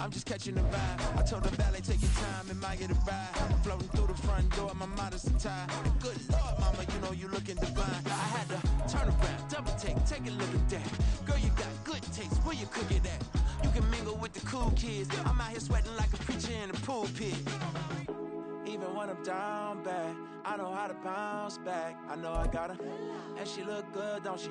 I'm just catching the vibe. I told the valet, take your time and might get a ride. Floating through the front door, my modesty tie. Good Lord, mama, you know you looking divine. I had to turn around, double take a look at that. Girl, you got good taste, where you cook it at? You can mingle with the cool kids. I'm out here sweating like a preacher in a pulpit. Even when I'm down bad, I know how to bounce back. I know I got her, and she look good, don't she?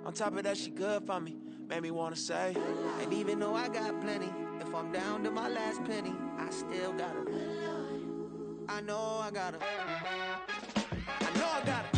On top of that, she good for me. Made me wanna say, and even though I got plenty, if I'm down to my last penny, I still got her. I know I got her. I know I got her.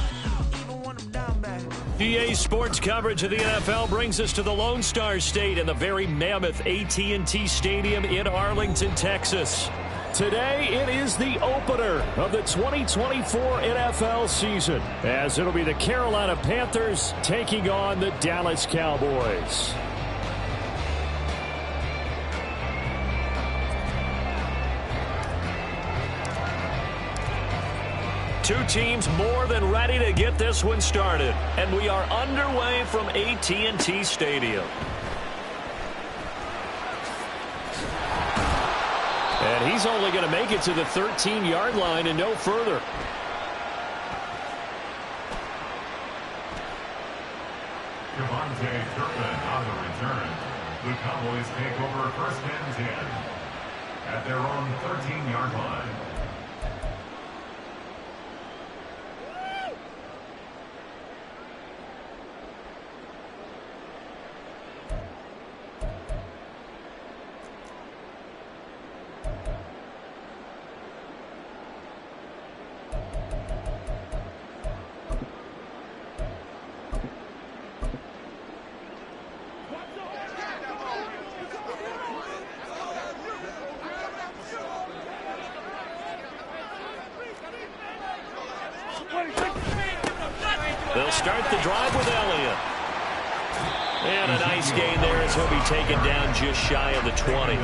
Even when I'm down bad. EA Sports coverage of the NFL brings us to the Lone Star State and the very mammoth AT&T Stadium in Arlington, Texas. Today, it is the opener of the 2024 NFL season, as it'll be the Carolina Panthers taking on the Dallas Cowboys. Two teams more than ready to get this one started, and we are underway from AT&T Stadium. And he's only going to make it to the 13-yard line and no further. Devontae Turpin on the return. The Cowboys take over first and 10 at their own 13-yard line. They'll start the drive with Elliott. And a nice gain there as he'll be taken down just shy of the 20.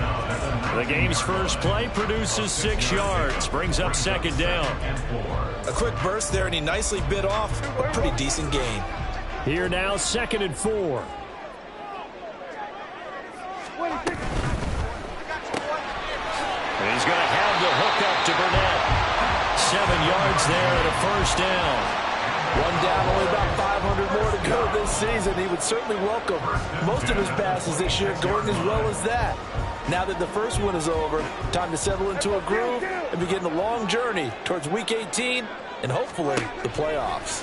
The game's first play produces 6 yards, brings up second down. A quick burst there, and he nicely bit off a pretty decent gain. Here now, 2nd and 4. And he's going to have the hook up to Burnett. 7 yards there and a first down. One down, only about 500 more to go this season. He would certainly welcome most of his passes this year going as well as that. Now that the first one is over, time to settle into a groove and begin the long journey towards Week 18 and hopefully the playoffs.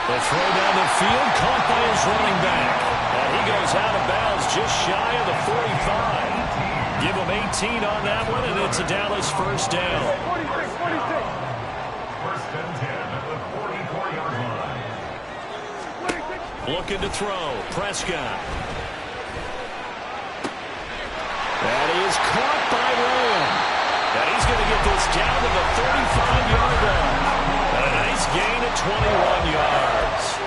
The throw down the field, caught by his running back. And he goes out of bounds just shy of the 45. Give him 18 on that one, and it's a Dallas first down. 46. First and 10 at the 44-yard line. Looking to throw. Prescott. That is caught by Lamb. And he's going to get this down to the 35-yard line. And a nice gain of 21 yards.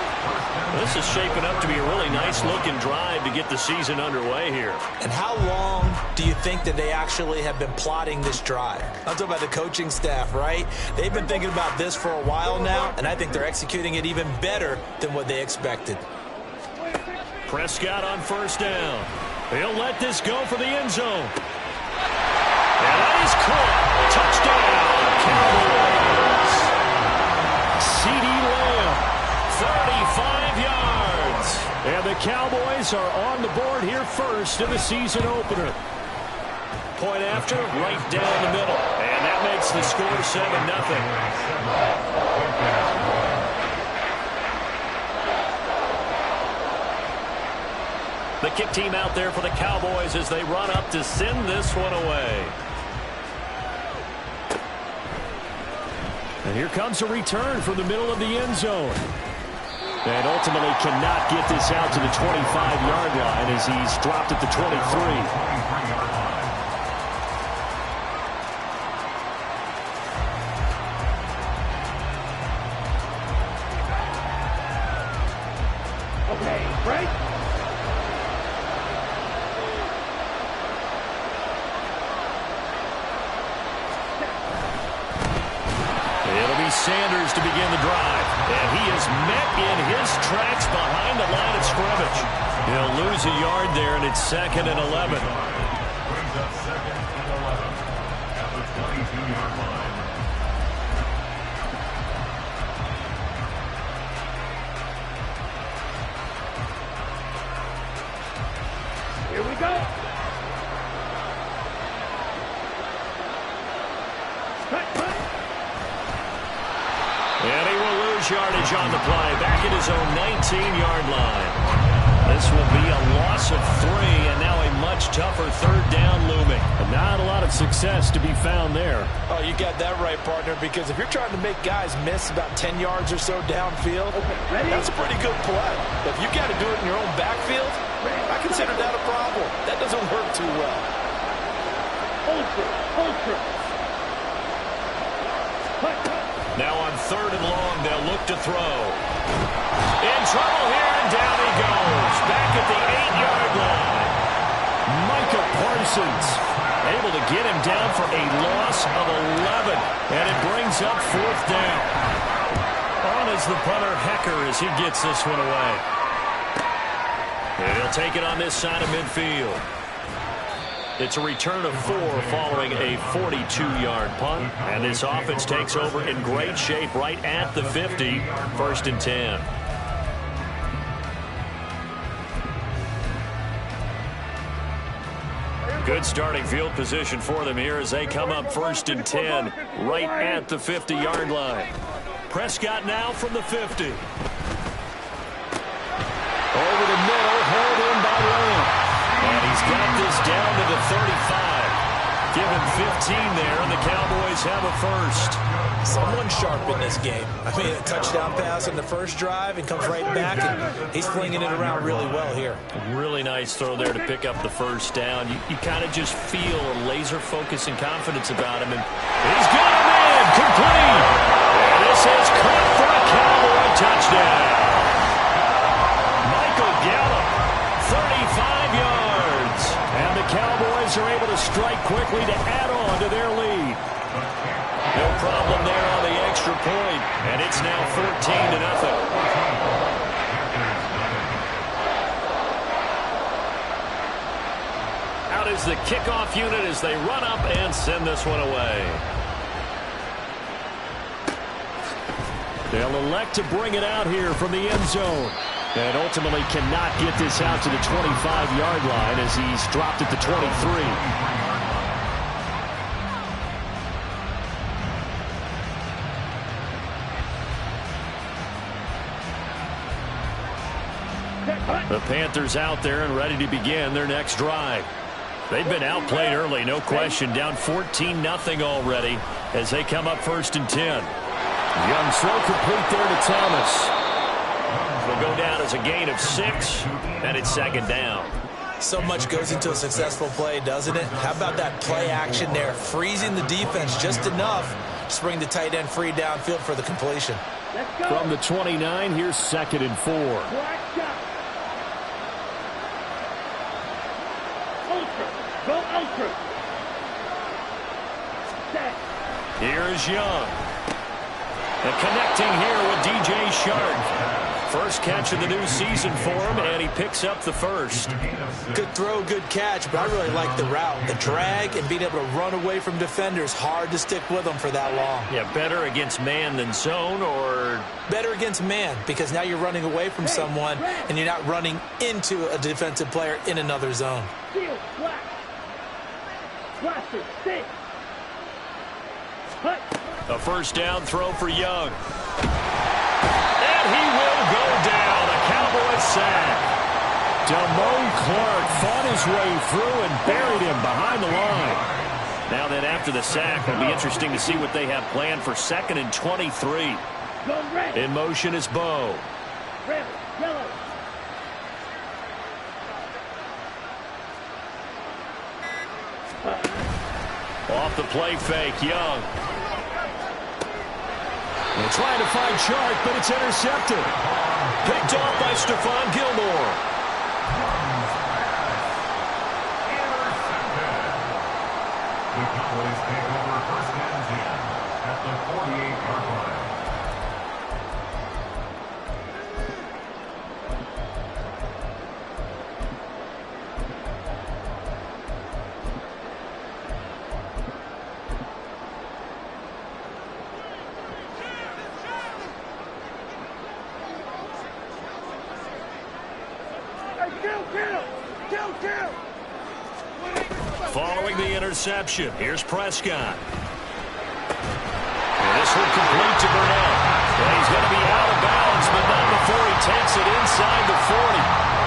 This is shaping up to be a really nice-looking drive to get the season underway here. And how long do you think that they actually have been plotting this drive? I'm talking about the coaching staff, right? They've been thinking about this for a while now, and I think they're executing it even better than what they expected. Prescott on first down. He'll let this go for the end zone. And that is caught. Touchdown, Cowboys. CeeDee Lamb. 35 yards. And the Cowboys are on the board here first in the season opener. Point after, right down the middle. And that makes the score 7-0. The kick team out there for the Cowboys as they run up to send this one away. And here comes a return from the middle of the end zone. And ultimately cannot get this out to the 25-yard line as he's dropped at the 23. Sanders to begin the drive. And he is met in his tracks behind the line of scrimmage. He'll lose a yard there, and it's 2nd and 11. Brings up 2nd and 11 at the 22-yard line. Here we go. And he will lose yardage on the play. Back at his own 19-yard line. This will be a loss of 3, and now a much tougher 3rd down looming. Not a lot of success to be found there. Oh, you got that right, partner, because if you're trying to make guys miss about 10 yards or so downfield, that's a pretty good play. But if you got to do it in your own backfield, I consider that a problem. That doesn't work too well. Ultra. Now on 3rd and long, they'll look to throw. In trouble here, and down he goes. Back at the 8-yard line. Micah Parsons Able to get him down for a loss of 11. And it brings up 4th down. On is the punter, Hecker, as he gets this one away. And he'll take it on this side of midfield. It's a return of 4 following a 42-yard punt. And this offense takes over in great shape right at the 50. 1st and 10. Good starting field position for them here as they come up 1st and 10 right at the 50-yard line. Prescott now from the 50. Over the middle, hauled in by Lamb. And he's got this down to the 35. Give him 15 there, and the Cowboys have a 1st. Someone sharp in this game. I mean, a touchdown pass on the first drive and comes right back, and he's flinging it around really well here. Really nice throw there to pick up the 1st down. You kind of just feel a laser focus and confidence about him. And he's got him in, complete. And this is caught for a Cowboy touchdown. Michael Gallup, 35 yards. And the Cowboys are able to strike quickly to add on to their lead. No problem there on the extra point, and it's now 14-0. Out is the kickoff unit as they run up and send this one away. They'll elect to bring it out here from the end zone. And ultimately cannot get this out to the 25-yard line as he's dropped at the 23. The Panthers out there and ready to begin their next drive. They've been outplayed early, no question. Down 14-0 already as they come up 1st and 10. Young throw complete there to Thomas. Will go down as a gain of 6, and it's 2nd down. So much goes into a successful play, doesn't it? How about that play action there? Freezing the defense just enough to bring the tight end free downfield for the completion. From the 29, here's 2nd and 4. Ultra. Here's Young. And connecting here with DJ Shark. First catch of the new season for him, and he picks up the 1st. Good throw, good catch, but I really like the route. The drag and being able to run away from defenders, hard to stick with them for that long. Yeah, better against man than zone, or? Better against man, because now you're running away from someone, and you're not running into a defensive player in another zone. A 1st down throw for Young. And he will go down. A Cowboys sack. Damone Clark fought his way through and buried him behind the line. Now then, after the sack, it'll be interesting to see what they have planned for 2nd and 23. In motion is Bo. Red, yellow. Off the play fake, Young. They're trying to find Shark, but it's intercepted. Picked off by Stephon Gilmore. The Cowboys take over 1st and 10 at the 48-yard line. Following the interception, here's Prescott. And this one complete to Burnett. And he's going to be out of bounds, but not before he takes it inside the 40.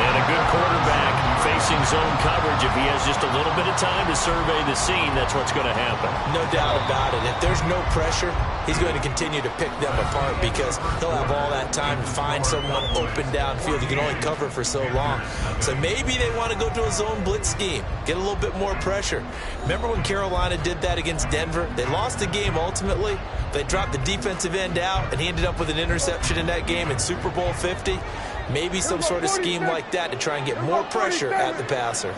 And a good quarterback facing zone coverage. If he has just a little bit of time to survey the scene, that's what's going to happen. No doubt about it. If there's no pressure, he's going to continue to pick them apart because he'll have all that time to find someone open downfield. He can only cover for so long. So maybe they want to go to a zone blitz scheme, get a little bit more pressure. Remember when Carolina did that against Denver? They lost the game ultimately. They dropped the defensive end out, and he ended up with an interception in that game in Super Bowl 50. Maybe some sort of scheme like that to try and get more pressure at the passer.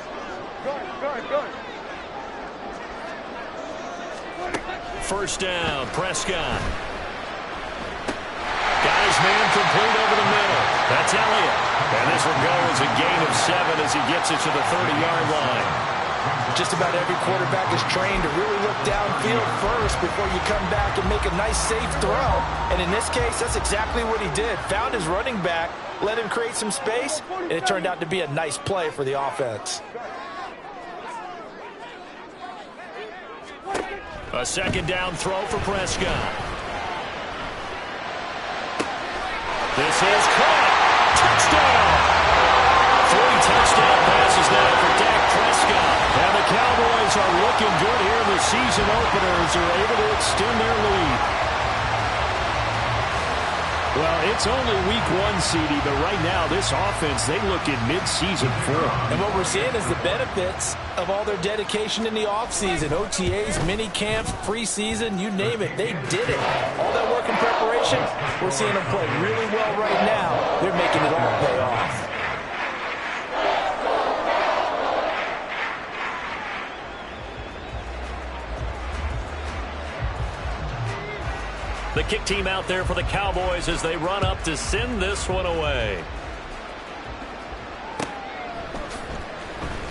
First down, Prescott. Got his man complete over the middle. That's Elliott. And this will go as a gain of 7 as he gets it to the 30-yard line. Just about every quarterback is trained to really look downfield first before you come back and make a nice, safe throw. And in this case, that's exactly what he did. Found his running back, let him create some space, and it turned out to be a nice play for the offense. A second down throw for Prescott. This is caught. Touchdown! 3 touchdown passes now for Dak Prescott. And the Cowboys are looking good here in the season opener as they're able to extend their lead. Well, it's only week 1, CD, but right now this offense, they look in mid-season form. And what we're seeing is the benefits of all their dedication in the offseason. OTAs, mini camps, preseason, you name it, they did it. All that work and preparation, we're seeing them play really well right now. They're making it all pay off. The kick team out there for the Cowboys as they run up to send this one away.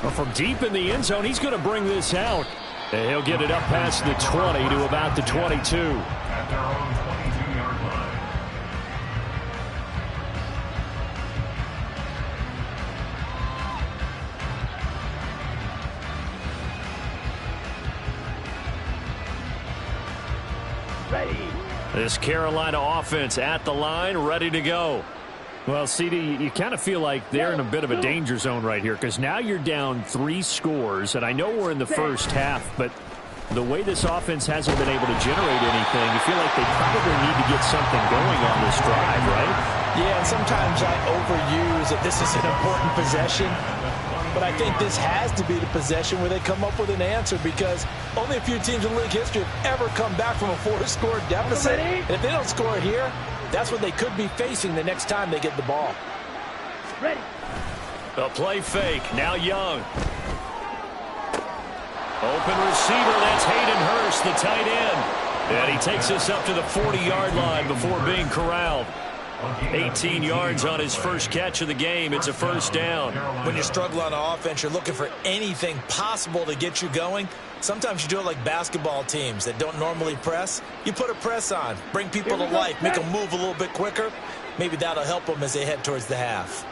Well, from deep in the end zone, he's going to bring this out. And he'll get it up past the 20 to about the 22. At their own 22-yard line. This Carolina offense at the line, ready to go. Well, CD, you kind of feel like they're in a bit of a danger zone right here because now you're down 3 scores, and I know we're in the first half, but the way this offense hasn't been able to generate anything, you feel like they probably need to get something going on this drive, right? Yeah, and sometimes I overuse that this is an important possession. But I think this has to be the possession where they come up with an answer because only a few teams in league history have ever come back from a 4-score deficit. And if they don't score here, that's what they could be facing the next time they get the ball. Ready. A play fake. Now Young. Open receiver. That's Hayden Hurst, the tight end. And he takes us up to the 40-yard line before being corralled. 18 yards on his first catch of the game. It's a first down. When you struggle on offense, you're looking for anything possible to get you going. Sometimes you do it like basketball teams that don't normally press. You put a press on, bring people to life, make them move a little bit quicker. Maybe that'll help them as they head towards the half.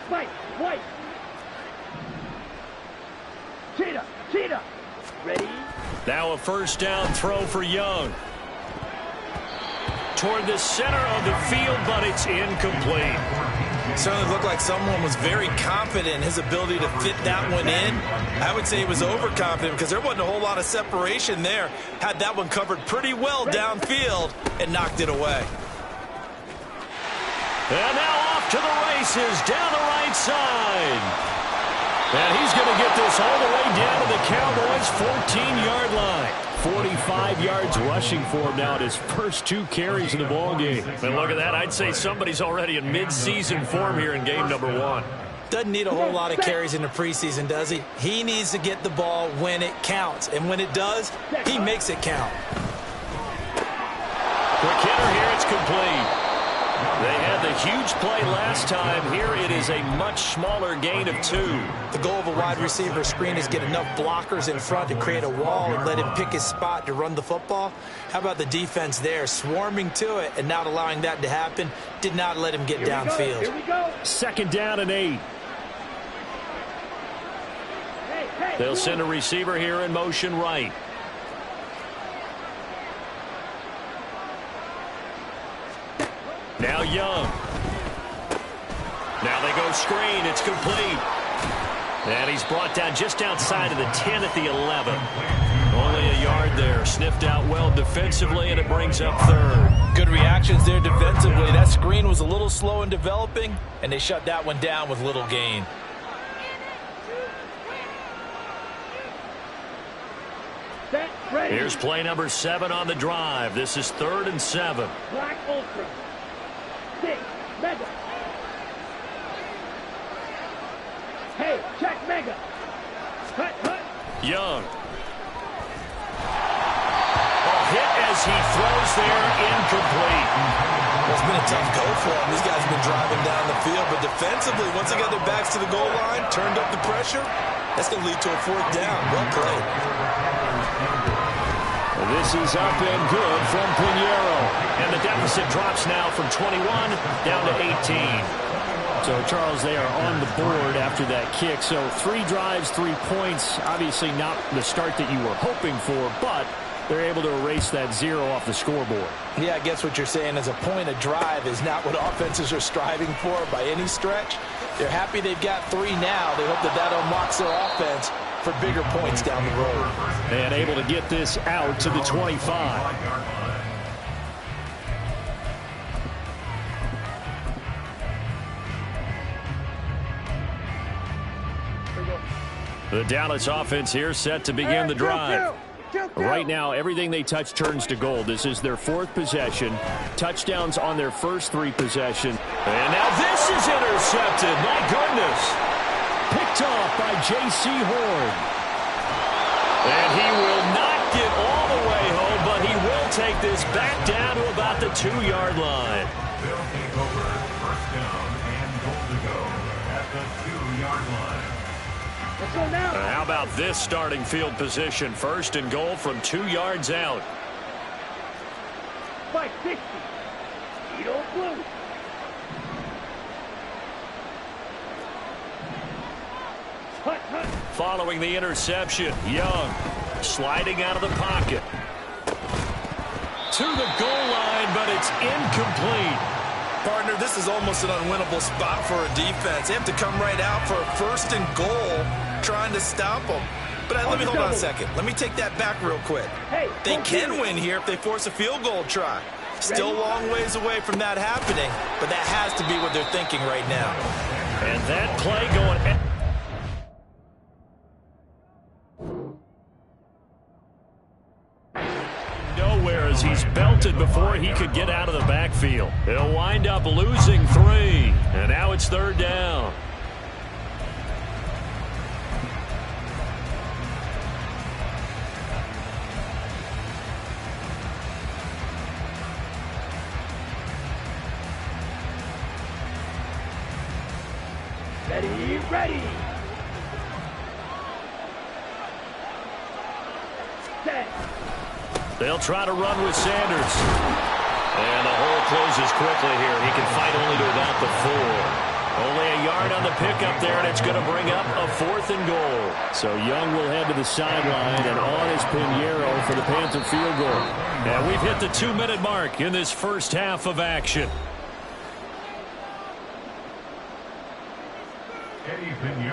White, white. Cheetah. Ready? Now a first down throw for Young. Toward the center of the field, but it's incomplete. Certainly looked like someone was very confident in his ability to fit that one in. I would say he was overconfident because there wasn't a whole lot of separation there. Had that one covered pretty well downfield and knocked it away. And now off to the races down the right side. And he's going to get this all the way down to the Cowboys' 14-yard line. 45 yards rushing for him now at his first 2 carries in the ballgame. And look at that. I'd say somebody's already in mid-season form here in game number 1. Doesn't need a whole lot of carries in the preseason, does he? He needs to get the ball when it counts. And when it does, he makes it count. Quick hitter here. It's complete. They had the a huge play last time. Here it is a much smaller gain of 2. The goal of a wide receiver screen is get enough blockers in front to create a wall and let him pick his spot to run the football. How about the defense there, swarming to it and not allowing that to happen? Did not let him get downfield. Here we go. 2nd down and 8. They'll send a receiver here in motion right. Now Young. Now they go screen. It's complete. And he's brought down just outside of the 10 at the 11. Only a yard there. Sniffed out well defensively, and it brings up 3rd. Good reactions there defensively. That screen was a little slow in developing, and they shut that one down with little gain. Set, ready. Here's play number 7 on the drive. This is 3rd and 7. Black Ultra. 6, Mega. Hey, check Mega. Cut. Young. Hit as he throws there, incomplete. Well, it's been a tough go for him. These guys have been driving down the field, but defensively, once they got their backs to the goal line, turned up the pressure, that's going to lead to a 4th down. Well played. This is up and good from Pinheiro. And the deficit drops now from 21 down to 18. So, Charles, they are on the board after that kick. So 3 drives, 3 points. Obviously not the start that you were hoping for, but they're able to erase that 0 off the scoreboard. Yeah, I guess what you're saying is a point of drive is not what offenses are striving for by any stretch. They're happy they've got 3 now. They hope that unlocks their offense for bigger points down the road. And able to get this out to the 25. The Dallas offense here set to begin the drive. Right now, everything they touch turns to gold. This is their 4th possession. Touchdowns on their first 3 possessions. And now this is intercepted. My goodness. Picked off by J.C. Horn. And he will not get all the way home, but he will take this back down to about the 2-yard line. They'll take over 1st down and goal to go at the 2-yard line. Let's go now. How about this starting field position? 1st and goal from 2 yards out. Spike 60. Edo Blue. Hut. Following the interception, Young sliding out of the pocket. To the goal line, but it's incomplete. Partner, this is almost an unwinnable spot for a defense. They have to come right out for a 1st and goal, trying to stop them. But let me hold on a second. Let me take that back real quick. They can win here if they force a field goal try. Still a long ways away from that happening, but that has to be what they're thinking right now. And that play going... nowhere as he's belted before he could get out of the backfield. They'll wind up losing 3, and now it's 3rd down. Ready. Set. They'll try to run with Sanders. And the hole closes quickly here. He can fight only to about the 4. Only a yard on the pickup there, and it's going to bring up a 4th and goal. So Young will head to the sideline, and on is Pinheiro for the Panther field goal. And we've hit the 2-minute mark in this first half of action.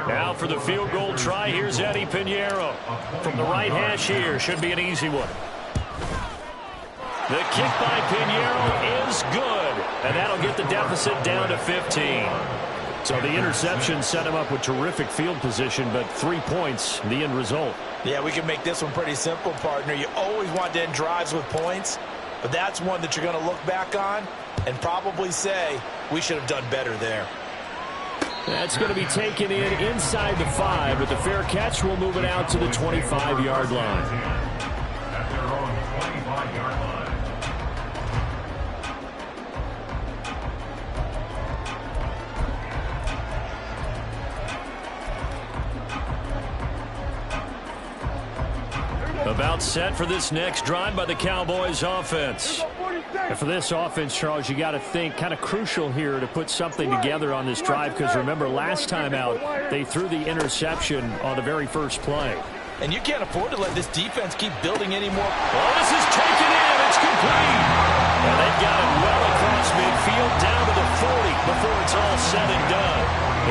Now for the field goal try, here's Eddie Pinheiro. From the right hash here, should be an easy one. The kick by Pinheiro is good, and that'll get the deficit down to 15. So the interception set him up with terrific field position, but 3 points, the end result. Yeah, we can make this one pretty simple, partner. You always want to end drives with points, but that's one that you're going to look back on and probably say, we should have done better there. That's going to be taken in inside the 5, but the fair catch will move it out to the 25-yard line. At their own 25-yard line. timeout set for this next drive by the Cowboys offense. And for this offense, Charles, you got to think kind of crucial here to put something together on this drive, because remember last time out they threw the interception on the very first play. And you can't afford to let this defense keep building anymore. Oh, this is taken in. It's complete. And they've got it well across midfield down to the 40 before it's all said and done.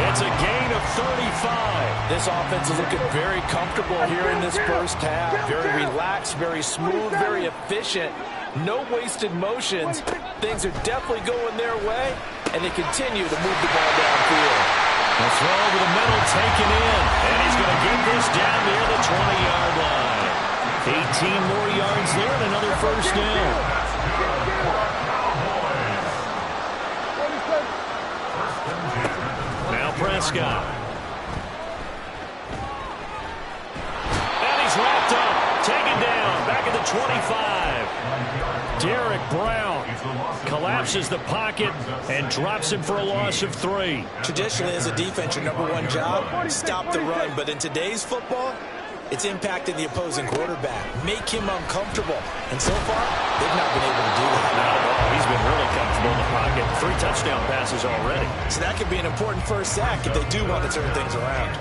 It's a gain of 35. This offense is looking very comfortable here in this first half. Very relaxed, very smooth, very efficient. No wasted motions. Things are definitely going their way, and they continue to move the ball downfield. The throw over the middle taken in, and he's going to get this down near the 20-yard line. 18 more yards there and another first down. Now Prescott. And he's wrapped up, taken down, back at the 25. Derek Brown collapses the pocket and drops him for a loss of 3. Traditionally, as a defense, your number one job, stop the run. But in today's football, it's impacting the opposing quarterback. Make him uncomfortable. And so far, they've not been able to do that. Not at all. He's been really comfortable in the pocket. 3 touchdown passes already. So that could be an important first sack if they do want to turn things around.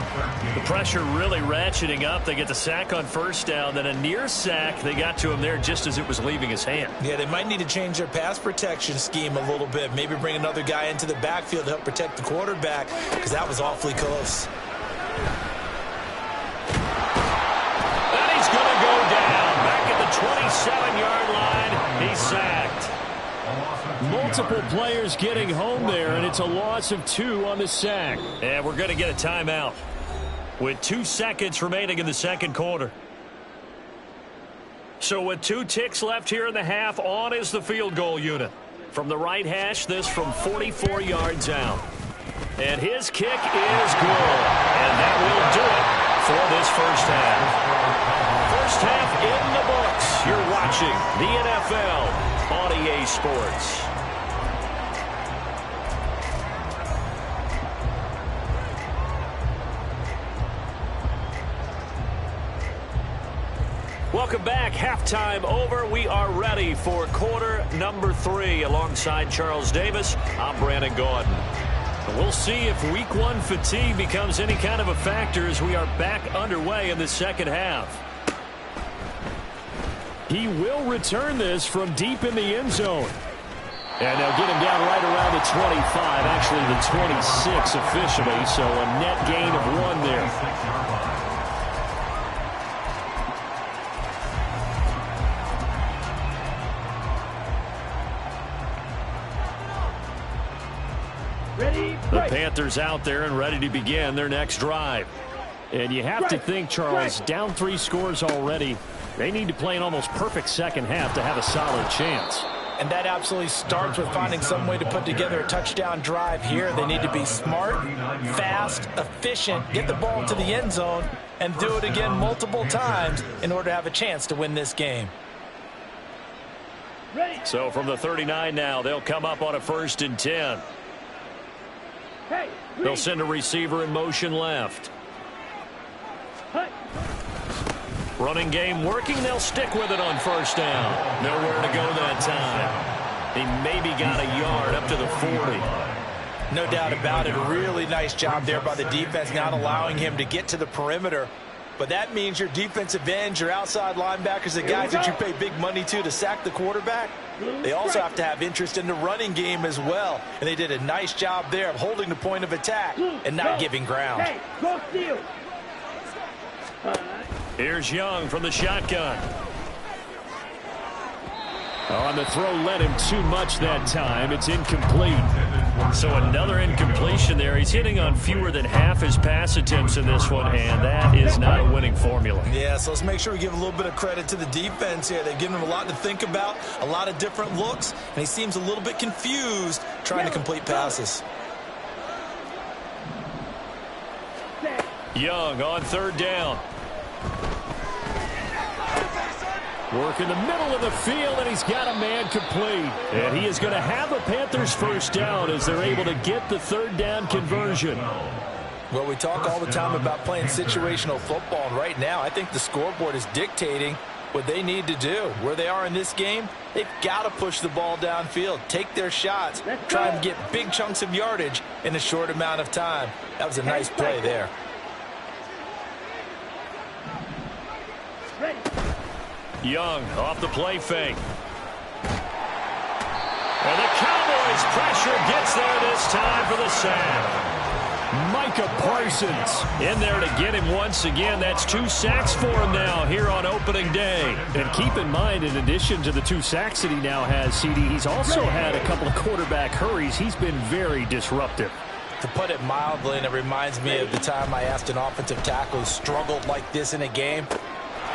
The pressure really ratcheting up. They get the sack on first down. Then a near sack. They got to him there just as it was leaving his hand. Yeah, they might need to change their pass protection scheme a little bit. Maybe bring another guy into the backfield to help protect the quarterback, because that was awfully close. And he's going to go down. Back at the 27-yard line. He's sacked. Multiple players getting home there, and it's a loss of 2 on the sack. And we're going to get a timeout with 2 seconds remaining in the second quarter. So with 2 ticks left here in the half, on is the field goal unit. From the right hash, this from 44 yards out. And his kick is good. And that will do it for this first half. First half in the books. You're watching the NFL on EA Sports. Welcome back. Halftime over. We are ready for quarter number 3. Alongside Charles Davis, I'm Brandon Gaudin. We'll see if week 1 fatigue becomes any kind of a factor as we are back underway in the second half. He will return this from deep in the end zone. And they'll get him down right around the 25, actually the 26 officially, so a net gain of 1 there. The Panthers out there and ready to begin their next drive. And you have to think, Charles, down 3 scores already. They need to play an almost perfect second half to have a solid chance. And that absolutely starts with finding some way to put together a touchdown drive here. They need to be smart, fast, efficient, get the ball to the end zone, and do it again multiple times in order to have a chance to win this game. So from the 39 now, they'll come up on a 1st and 10. They'll send a receiver in motion left. Running game working. They'll stick with it on first down. Nowhere to go that time. He maybe got a yard up to the 40. No doubt about it. A really nice job there by the defense, not allowing him to get to the perimeter. But that means your defensive ends, your outside linebackers, the guys that you pay big money to sack the quarterback, they also have to have interest in the running game as well. And they did a nice job there of holding the point of attack and not giving ground. Here's Young from the shotgun. On the throw led him too much that time. It's incomplete. So another incompletion there. He's hitting on fewer than half his pass attempts in this one, and that is not a winning formula. Yeah, so let's make sure we give a little bit of credit to the defense here. They've given him a lot to think about, a lot of different looks, and he seems a little bit confused trying to complete passes. Young on 3rd down. Work in the middle of the field, and he's got a man complete. And he is going to have a Panthers first down as they're able to get the 3rd down conversion. Well, we talk all the time about playing situational football, and right now I think the scoreboard is dictating what they need to do. Where they are in this game, they've got to push the ball downfield, take their shots, try and get big chunks of yardage in a short amount of time. That was a nice play there. Young off the play fake. And the Cowboys pressure gets there this time for the sack. Micah Parsons in there to get him once again. That's 2 sacks for him now here on opening day. And keep in mind, in addition to the 2 sacks that he now has, CD, he's also had a couple of quarterback hurries. He's been very disruptive. To put it mildly, and it reminds me of the time I asked an offensive tackle who struggled like this in a game.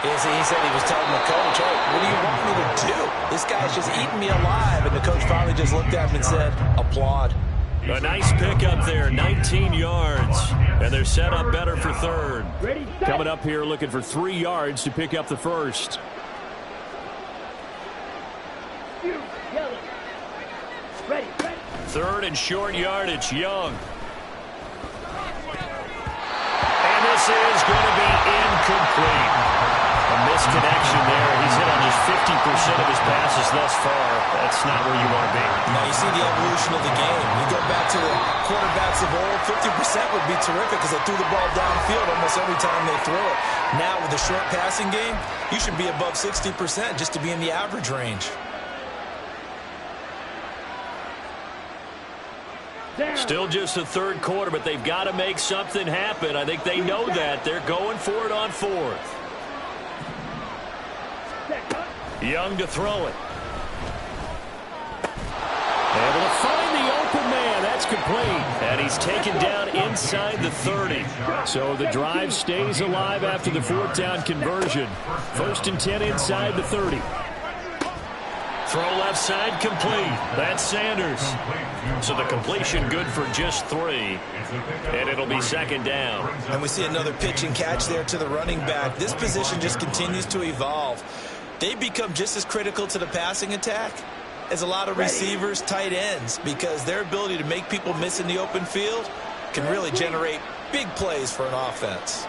He said he was telling the coach, hey, what do you want me to do? This guy's just eating me alive. And the coach finally just looked at him and said, applaud. A nice pickup there, 19 yards. And they're set up better for third. Coming up here looking for 3 yards to pick up the first. Third and short yardage, Young. And this is going to be incomplete. A misconnection there. He's hit on just 50% of his passes thus far. That's not where you want to be. Now you see the evolution of the game. You go back to the quarterbacks of old, 50% would be terrific because they threw the ball downfield almost every time they throw it. Now with the short passing game, you should be above 60% just to be in the average range. Still just the third quarter, but they've got to make something happen. I think they know that. They're going for it on fourth. Young to throw it. Able to find the open man. That's complete. And he's taken down inside the 30. So the drive stays alive after the 4th down conversion. 1st and 10 inside the 30. Throw left side complete. That's Sanders. So the completion good for just 3. And it'll be 2nd down. And we see another pitch and catch there to the running back. This position just continues to evolve. They become just as critical to the passing attack as a lot of receivers, tight ends, because their ability to make people miss in the open field can really generate big plays for an offense.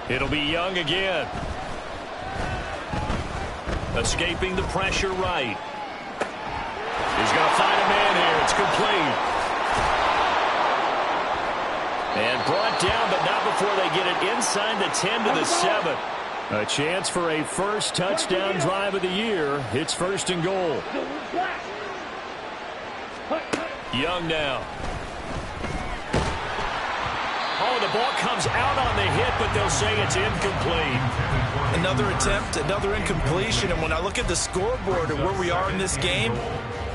It'll be Young again. Escaping the pressure right. He's going to find a man here. It's complete. And brought down, but not before they get it inside the 10 to the 7. A chance for a first touchdown drive of the year. It's 1st and goal. Young now. Oh, the ball comes out on the hit, but they'll say it's incomplete. Another attempt, another incompletion, and when I look at the scoreboard and where we are in this game,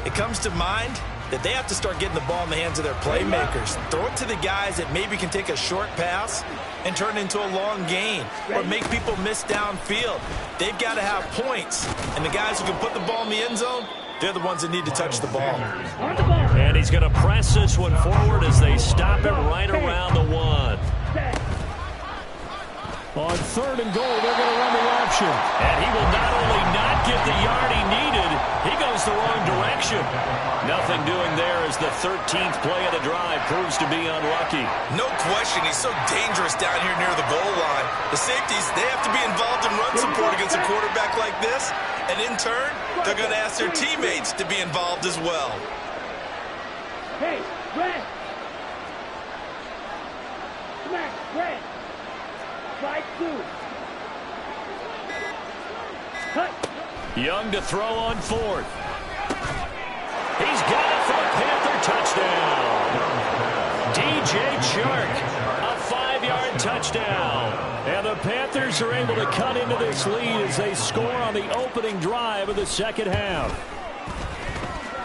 it comes to mind that they have to start getting the ball in the hands of their playmakers. Throw it to the guys that maybe can take a short pass and turn it into a long gain or make people miss downfield. They've got to have points, and the guys who can put the ball in the end zone, they're the ones that need to touch the ball. And he's going to press this one forward as they stop him right around the 1. On 3rd and goal, they're going to run the option. And he will not only not get the yard he needed, he goes the wrong direction. Nothing doing there as the 13th play of the drive proves to be unlucky. No question, he's so dangerous down here near the goal line. The safeties, they have to be involved in run support against a quarterback like this. And in turn, they're going to ask their teammates to be involved as well. Hey, Red! Smack, Red! Slide 2. Cut! Young to throw on 4th. He's got it for a Panther touchdown. DJ Chark, a 5-yard touchdown. And the Panthers are able to cut into this lead as they score on the opening drive of the 2nd half.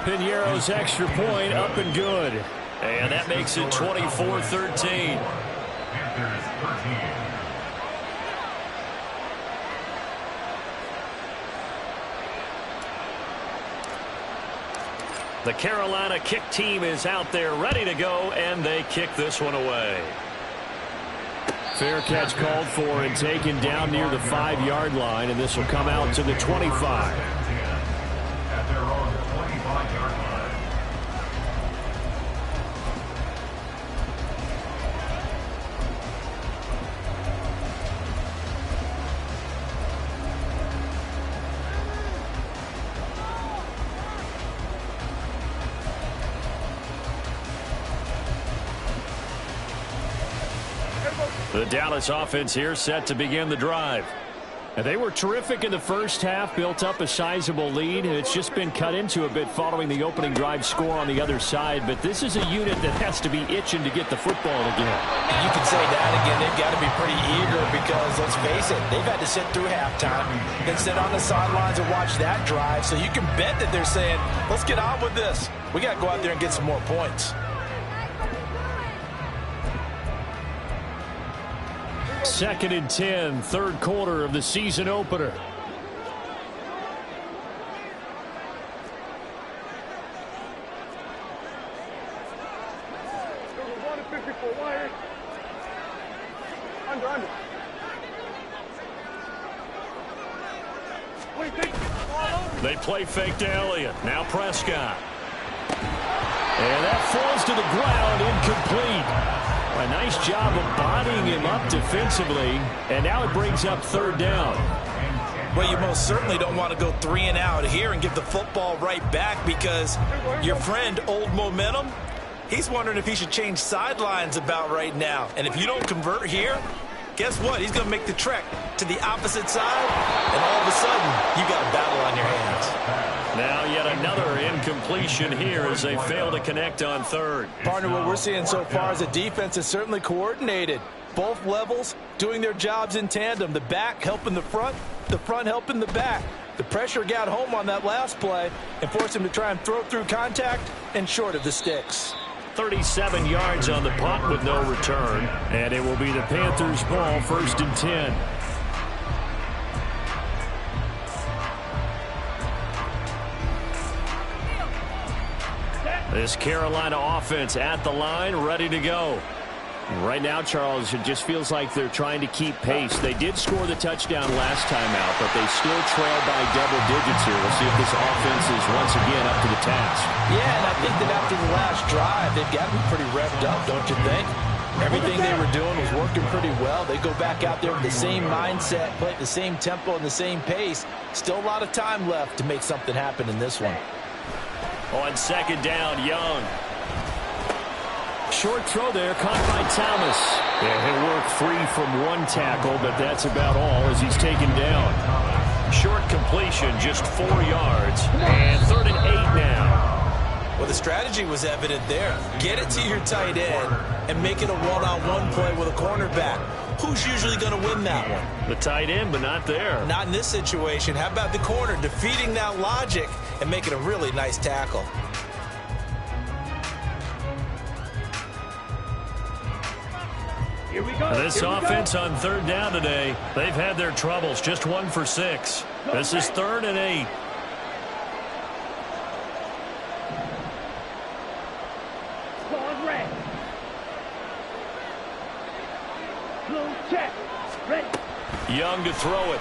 Piñeiro's extra point up and good. And that makes it 24-13. Panthers 13. The Carolina kick team is out there ready to go, and they kick this one away. Fair catch called for and taken down near the 5-yard line, and this will come out to the 25. At their own 25-yard line. The Dallas offense here set to begin the drive. And they were terrific in the first half, built up a sizable lead, and it's just been cut into a bit following the opening drive score on the other side. But this is a unit that has to be itching to get the football again. You can say that again. They've got to be pretty eager because, let's face it, they've had to sit through halftime, then sit on the sidelines and watch that drive. So you can bet that they're saying, let's get on with this. We got to go out there and get some more points. Second and 10, third quarter of the season opener. They play fake to Elliott. Now Prescott. And that falls to the ground, incomplete. A nice job of bodying him up defensively, and now it brings up third down. Well, you most certainly don't want to go 3 and out here and give the football right back because your friend, Old Momentum, he's wondering if he should change sidelines about right now. And if you don't convert here, guess what? He's going to make the trek to the opposite side, and all of a sudden, you got a battle on your hands. Now yet another incompletion here as they fail to connect on third. Partner, what we're seeing so far is the defense is certainly coordinated. Both levels doing their jobs in tandem. The back helping the front helping the back. The pressure got home on that last play and forced him to try and throw through contact and short of the sticks. 37 yards on the punt with no return, and it will be the Panthers' ball, first and 10. This Carolina offense at the line, ready to go. Right now, Charles, it just feels like they're trying to keep pace. They did score the touchdown last time out, but they still trail by double digits here. We'll see if this offense is once again up to the task. Yeah, and I think that after the last drive, they've got to be pretty revved up, don't you think? Everything they were doing was working pretty well. They go back out there with the same mindset, play at the same tempo and the same pace. Still a lot of time left to make something happen in this one. On second down, Young. Short throw there, caught by Thomas. Yeah, he'll work free from one tackle, but that's about all as he's taken down. Short completion, just 4 yards, and 3rd and 8 now. Well, the strategy was evident there. Get it to your tight end and make it a one-on-one play with a cornerback. Who's usually going to win that one? The tight end, but not there. Not in this situation. How about the corner defeating that logic and making a really nice tackle? Here we go. This offense on third down today, they've had their troubles. Just 1 for 6. This is 3rd and 8. Going red. Blue check. Ready. Young to throw it.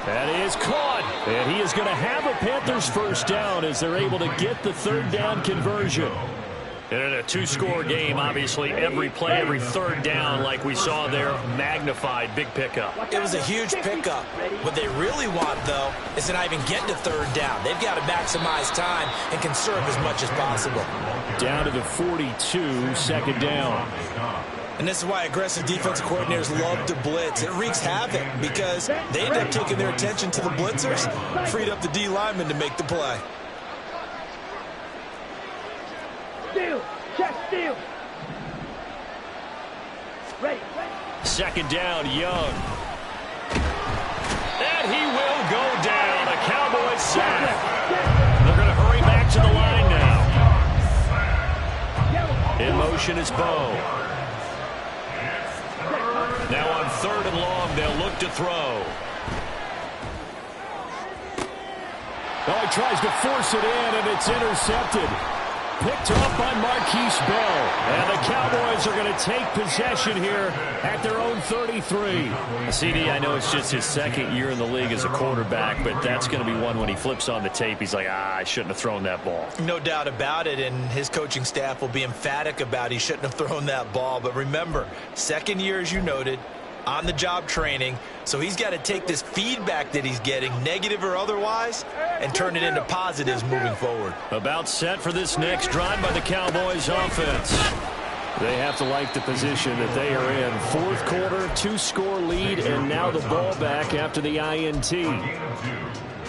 That is caught. And he is going to have a Panthers first down as they're able to get the third down conversion. And in a 2-score game, obviously, every play, every third down, like we saw there, magnified, big pickup. It was a huge pickup. What they really want, though, is to not even get to third down. They've got to maximize time and conserve as much as possible. Down to the 42, second down. And this is why aggressive defensive coordinators love to blitz. It wreaks havoc because they end up taking their attention to the blitzers, freed up the D lineman to make the play. Steal. Check steal. Ready. Second down, Young. And he will go down. A Cowboys sack. They're going to hurry back to the line now. In motion is Bo. Now on 3rd and long, they'll look to throw. Oh, he tries to force it in, and it's intercepted. Picked up by Marquise Bell. And the Cowboys are going to take possession here at their own 33. CD, I know it's just his second year in the league as a quarterback, but that's going to be one when he flips on the tape. He's like, I shouldn't have thrown that ball. No doubt about it, and his coaching staff will be emphatic about he shouldn't have thrown that ball. But remember, second year, as you noted, on-the-job training, so he's got to take this feedback that he's getting, negative or otherwise, and turn it into positives moving forward. About set for this next drive by the Cowboys offense. They have to like the position that they are in. Fourth quarter, 2-score lead, and now the ball back after the INT.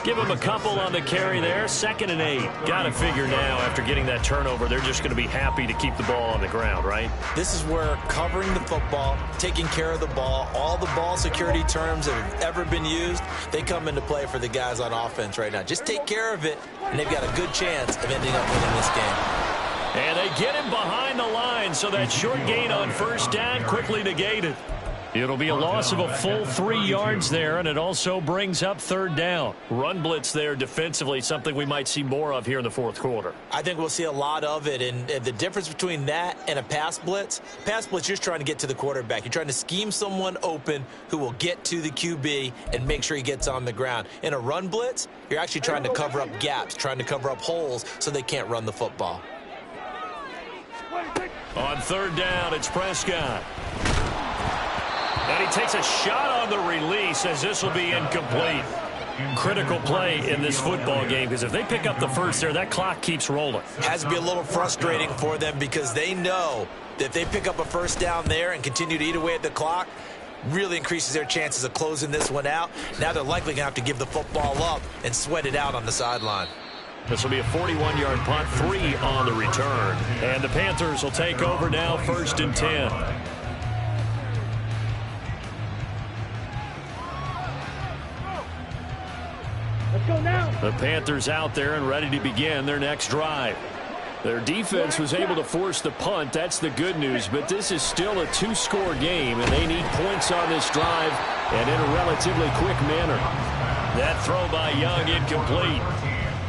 Give them a couple on the carry there. 2nd and 8. Got to figure now after getting that turnover, they're just going to be happy to keep the ball on the ground, right? This is where covering the football, taking care of the ball, all the ball security terms that have ever been used, they come into play for the guys on offense right now. Just take care of it, and they've got a good chance of ending up winning this game. And they get him behind the line, so that short gain on first down quickly negated. It'll be a loss of a full 3 yards there, and it also brings up 3rd down. Run blitz there defensively, something we might see more of here in the fourth quarter. I think we'll see a lot of it, and the difference between that and a pass blitz, you're just trying to get to the quarterback. You're trying to scheme someone open who will get to the QB and make sure he gets on the ground. In a run blitz, you're actually trying to cover up gaps, trying to cover up holes so they can't run the football. On 3rd down, it's Prescott. And he takes a shot on the release as this will be incomplete. Critical play in this football game because if they pick up the first there, that clock keeps rolling. Has to be a little frustrating for them because they know that if they pick up a first down there and continue to eat away at the clock, really increases their chances of closing this one out. Now they're likely going to have to give the football up and sweat it out on the sideline. This will be a 41-yard punt, 3 on the return. And the Panthers will take over now, 1st and 10. Let's go now. The Panthers out there and ready to begin their next drive. Their defense was able to force the punt. That's the good news. But this is still a 2-score game, and they need points on this drive and in a relatively quick manner. That throw by Young incomplete.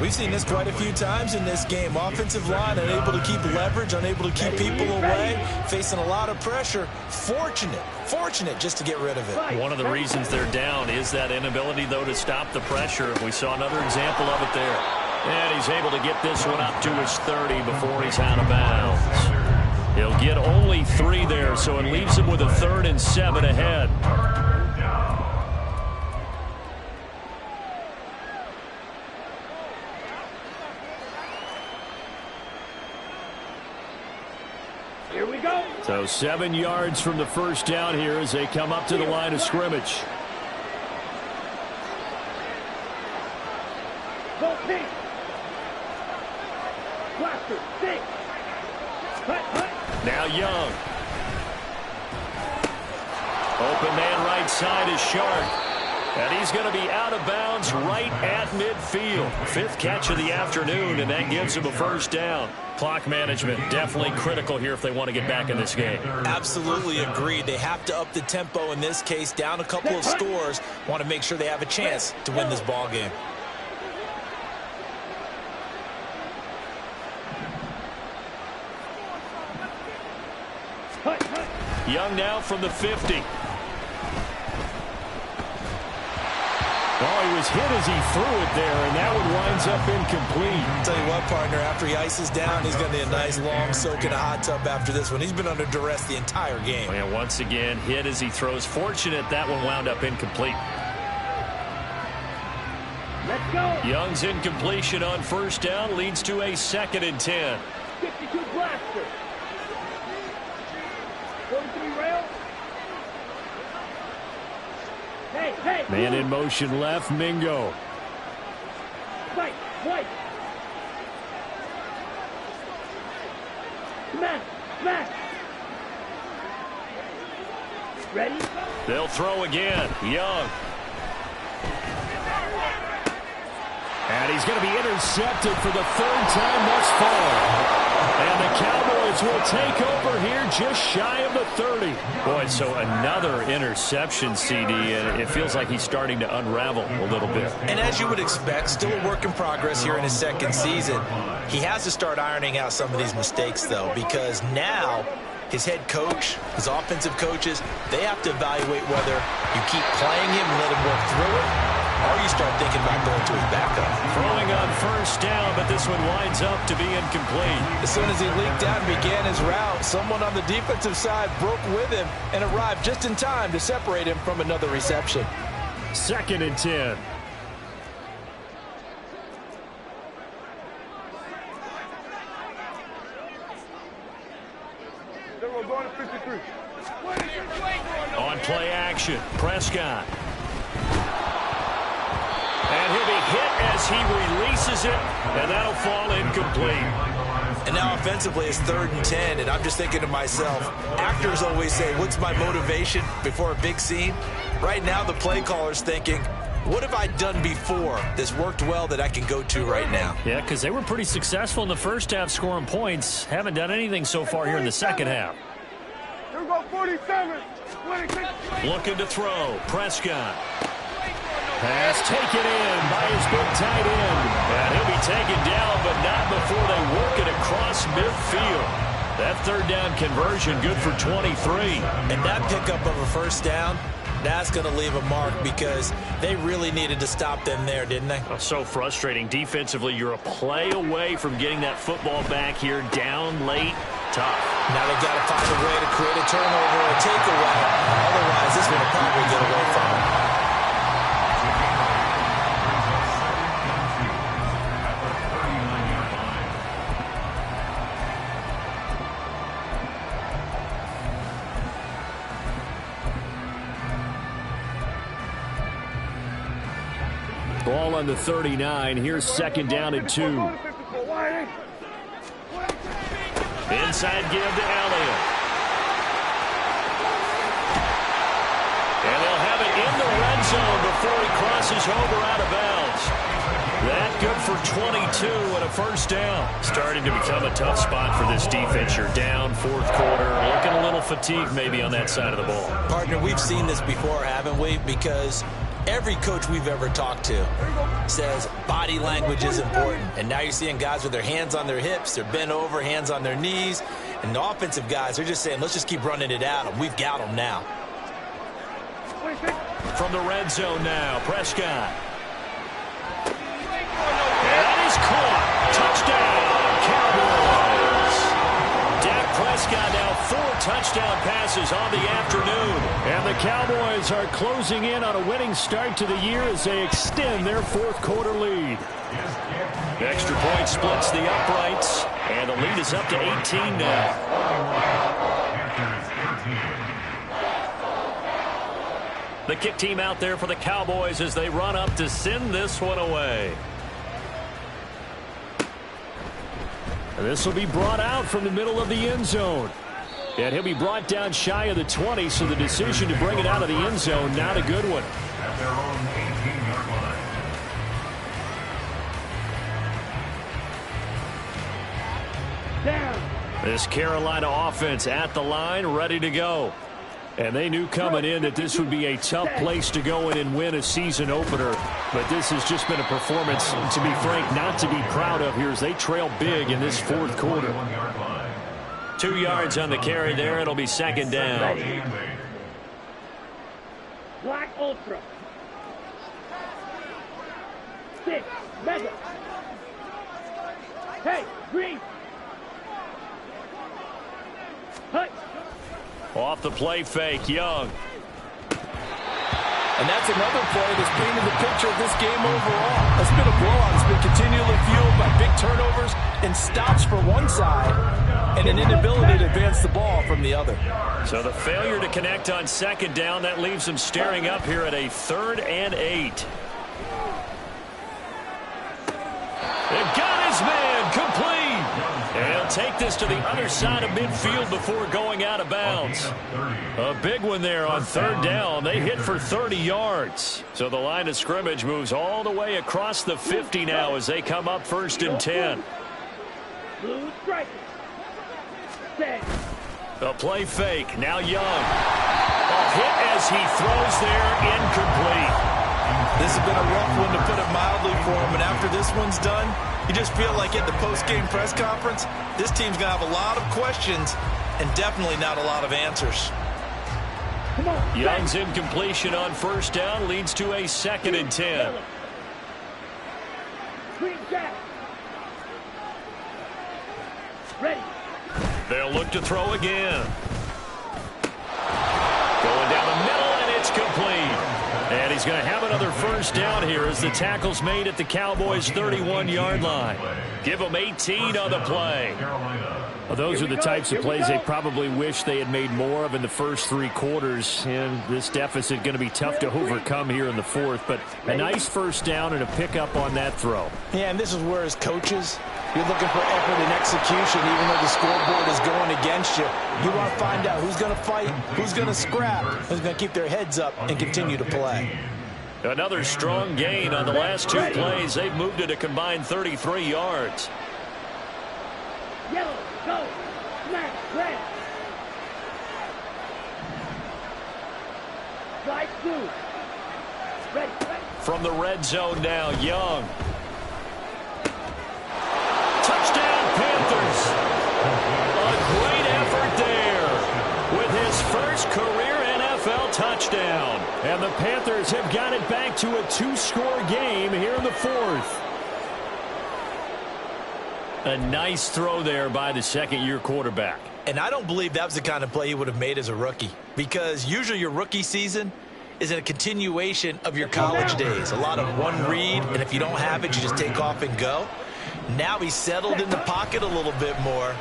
We've seen this quite a few times in this game. Offensive line unable to keep leverage, unable to keep people away, facing a lot of pressure. Fortunate just to get rid of it. One of the reasons they're down is that inability, though, to stop the pressure. We saw another example of it there. And he's able to get this one up to his 30 before he's out of bounds. He'll get only 3 there, so it leaves him with a 3rd and 7 ahead. Here we go. So 7 yards from the first down here as they come up to the line of scrimmage. Go pink. Blaster, six. Hut. Now Young. Open man right side is Sharp. And he's going to be out of bounds right at midfield. 5th catch of the afternoon, and that gives him a first down. Clock management definitely critical here if they want to get back in this game. Absolutely agreed. They have to up the tempo in this case, down a couple of scores. Want to make sure they have a chance to win this ball game. Young now from the 50. Oh, he was hit as he threw it there, and that one winds up incomplete. I'll tell you what, partner, after he ices down, he's going to need a nice long soak in a hot tub after this one. He's been under duress the entire game. And once again, hit as he throws. Fortunate that one wound up incomplete. Let's go. Young's incompletion on first down leads to a 2nd and 10. 52 blaster. 43 rail. Hey. Man in motion left, Mingo. White. Smash. Ready? They'll throw again. Young. And he's going to be intercepted for the 3rd time thus far. And the Cowboys will take over here just shy of the 30. Boy, so another interception, CD, and it feels like he's starting to unravel a little bit. And as you would expect, still a work in progress here in his 2nd season. He has to start ironing out some of these mistakes, though, because now his head coach, his offensive coaches, they have to evaluate whether you keep playing him and let him work through it, or you start thinking about going to his backup. Throwing on first down, but this one winds up to be incomplete. As soon as he leaked out and began his route, someone on the defensive side broke with him and arrived just in time to separate him from another reception. 2nd and 10. On play action, Prescott. And he'll be hit as he releases it, and that'll fall incomplete. And now offensively it's 3rd and 10, and I'm just thinking to myself, actors always say, what's my motivation before a big scene? Right now the play caller's thinking, what have I done before that's worked well that I can go to right now? Yeah, because they were pretty successful in the first half scoring points. Haven't done anything so far here in the second half. Here we go, 47. Looking to throw. Prescott. Pass taken in by his big tight end. And he'll be taken down, but not before they work it across midfield. That 3rd down conversion good for 23. And that pickup of a 1st down, that's going to leave a mark because they really needed to stop them there, didn't they? Oh, so frustrating. Defensively, you're a play away from getting that football back here. Down late. Tough. Now they've got to find a way to create a turnover or a takeaway. Otherwise, this one will probably get away from them. Ball on the 39. Here's 2nd down and 2. Inside give to Elliott. And they'll have it in the red zone before he crosses over out of bounds. That good for 22 and a 1st down. Starting to become a tough spot for this defense. You're down 4th quarter. Looking a little fatigued maybe on that side of the ball. Partner, we've seen this before, haven't we? Because every coach we've ever talked to says body language is important. And now you're seeing guys with their hands on their hips, they're bent over, hands on their knees. And the offensive guys, they're just saying, let's just keep running it at them. We've got them now. From the red zone now, Prescott. And that is caught. Touchdown, Cowboys. Dak Prescott now 4 touchdown passes on the afternoon. And the Cowboys are closing in on a winning start to the year as they extend their 4th quarter lead. Extra point splits the uprights, and the lead is up to 18 now. The kick team out there for the Cowboys as they run up to send this one away. This will be brought out from the middle of the end zone. And he'll be brought down shy of the 20, so the decision to bring it out of the end zone, not a good one. At their own 18-yard line. Down. This Carolina offense at the line, ready to go. And they knew coming in that this would be a tough place to go in and win a season opener. But this has just been a performance, to be frank, not to be proud of here as they trail big in this 4th quarter. 2 yards on the carry there. It'll be 2nd down. Black Ultra. 6. Mega. Hey, green. Hut. Off the play fake, Young. And that's another play that's painted the picture of this game overall. It's been a blowout. It's been continually fueled by big turnovers and stops for one side and an inability to advance the ball from the other. So the failure to connect on 2nd down, that leaves them staring up here at a 3rd and 8. They've got his man complete. And he'll take this to the other side of midfield before going out of bounds. A big one there on 3rd down. They hit for 30 yards. So the line of scrimmage moves all the way across the 50 now as they come up 1st and 10. Blue striker. Set. A play fake. Now Young. A hit as he throws there. Incomplete. This has been a rough one, to put it mildly, for him. And after this one's done, you just feel like at the post-game press conference, this team's going to have a lot of questions and definitely not a lot of answers. Come on. Young's incompletion on 1st down leads to a 2nd and 10. Green jack. Ready. They'll look to throw again. Going down the middle, and it's complete. And he's going to have another 1st first down here as the tackle's made at the Cowboys' 31-yard line. Give them 18 on the play. Well, those are the types of plays they probably wish they had made more of in the first 3 quarters. And this deficit going to be tough to overcome here in the fourth. But a nice first down and a pickup on that throw. Yeah, and this is where, as coaches, you're looking for effort and execution, even though the scoreboard is going against you. You want to find out who's going to fight, who's going to scrap, who's going to keep their heads up and continue to play. Another strong gain on the last 2 plays. They've moved it a combined 33 yards. Yellow, go. Smash, red. Slide 2. Ready. From the red zone now, Young. Touchdown, Panthers. A great effort there with his first career NFL touchdown. And the Panthers have got it back to a 2-score game here in the fourth. A nice throw there by the second-year quarterback. And I don't believe that was the kind of play he would have made as a rookie, because usually your rookie season is a continuation of your college days. A lot of one read, and if you don't have it, you just take off and go. Now he's settled in the pocket a little bit more,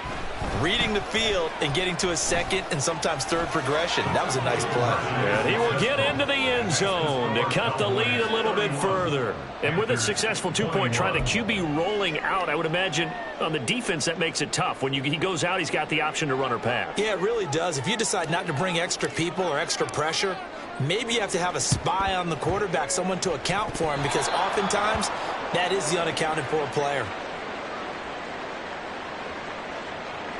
reading the field and getting to a second and sometimes third progression. That was a nice play. And he will get into the end zone to cut the lead a little bit further. And with a successful 2-point try, the QB rolling out, I would imagine on the defense that makes it tough. When he goes out, he's got the option to run or pass. Yeah, it really does. If you decide not to bring extra people or extra pressure, maybe you have to have a spy on the quarterback, someone to account for him, because oftentimes that is the unaccounted for player.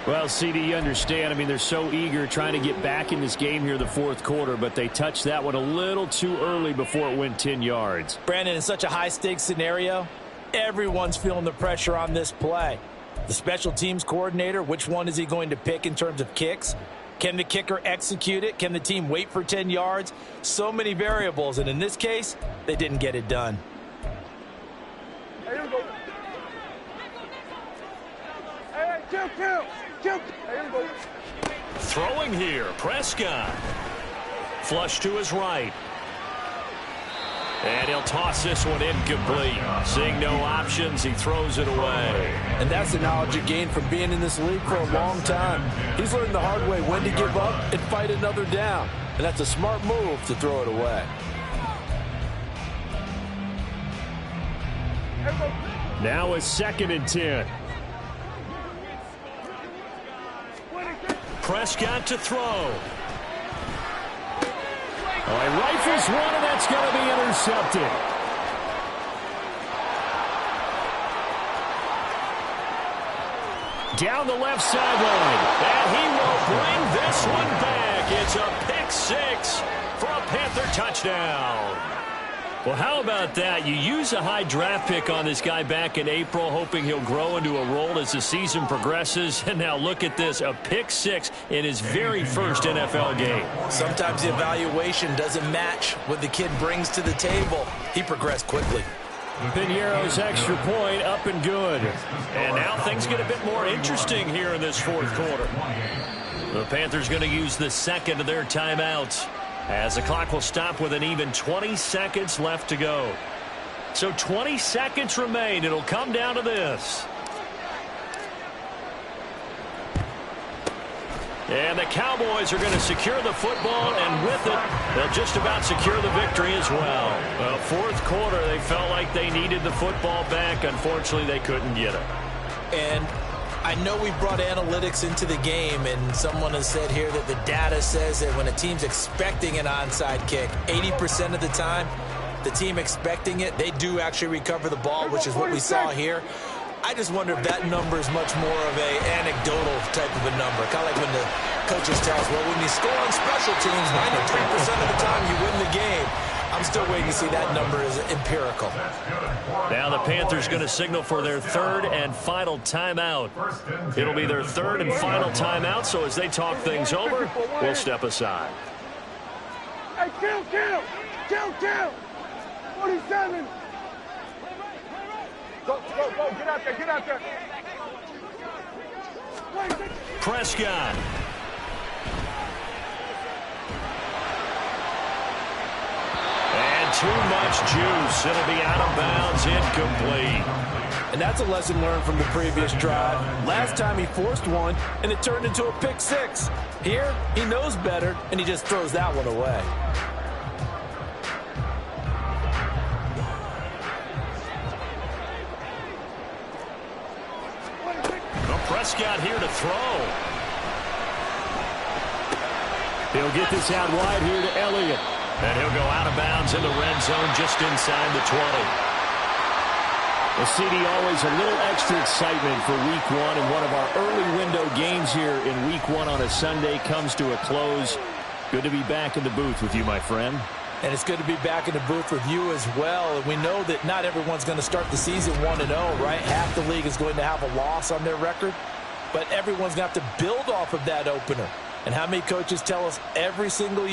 Well, CD, you understand. I mean, they're so eager trying to get back in this game here in the fourth quarter, but they touched that one a little too early before it went 10 yards. Brandon, in such a high-stakes scenario, everyone's feeling the pressure on this play. The special teams coordinator, which one is he going to pick in terms of kicks? Can the kicker execute it? Can the team wait for 10 yards? So many variables, and in this case, they didn't get it done. Hey, here we go. Hey, chill. Hey, here we go. Throwing here, Prescott. Flush to his right. And he'll toss this one incomplete. Seeing no options, he throws it away. And that's the knowledge he gained from being in this league for a long time. He's learned the hard way when to give up and fight another down. And that's a smart move to throw it away. Now a 2nd and 10. Prescott to throw. Oh, he rifles one, and that's going to be intercepted. Down the left sideline. And he will bring this one back. It's a pick 6 for a Panther touchdown. Well, how about that? You use a high draft pick on this guy back in April, hoping he'll grow into a role as the season progresses. And now look at this, a pick 6 in his very first NFL game. Sometimes the evaluation doesn't match what the kid brings to the table. He progressed quickly. Piñeiro's extra point up and good. And now things get a bit more interesting here in this fourth quarter. The Panthers going to use the second of their timeouts, as the clock will stop with an even 20 seconds left to go. So 20 seconds remain. It'll come down to this. And the Cowboys are going to secure the football, and with it, they'll just about secure the victory as well. Well, fourth quarter, they felt like they needed the football back. Unfortunately, they couldn't get it. And I know we brought analytics into the game, and someone has said here that the data says that when a team's expecting an onside kick, 80% of the time, the team expecting it, they do actually recover the ball, which is what we saw here. I just wonder if that number is much more of a anecdotal type of a number. Kind of like when the coaches tell us, well, when you score on special teams, 93% of the time you win the game. I'm still waiting to see that number is empirical. Now the Panthers going to signal for their third and final timeout. It'll be their third and final timeout, so as they talk things over, we'll step aside. Hey, kill. 47. Go, get out there. Prescott. And too much juice. It'll be out of bounds, incomplete. And that's a lesson learned from the previous drive. Last time he forced one, and it turned into a pick six. Here, he knows better, and he just throws that one away. Prescott here to throw. He'll get this out wide here to Elliott. And he'll go out of bounds in the red zone just inside the 20. Well, CD, always a little extra excitement for Week 1, and one of our early window games here in Week 1 on a Sunday comes to a close. Good to be back in the booth with you, my friend. And it's good to be back in the booth with you as well. And we know that not everyone's going to start the season 1-0, right? Half the league is going to have a loss on their record. But everyone's going to have to build off of that opener. And how many coaches tell us every single year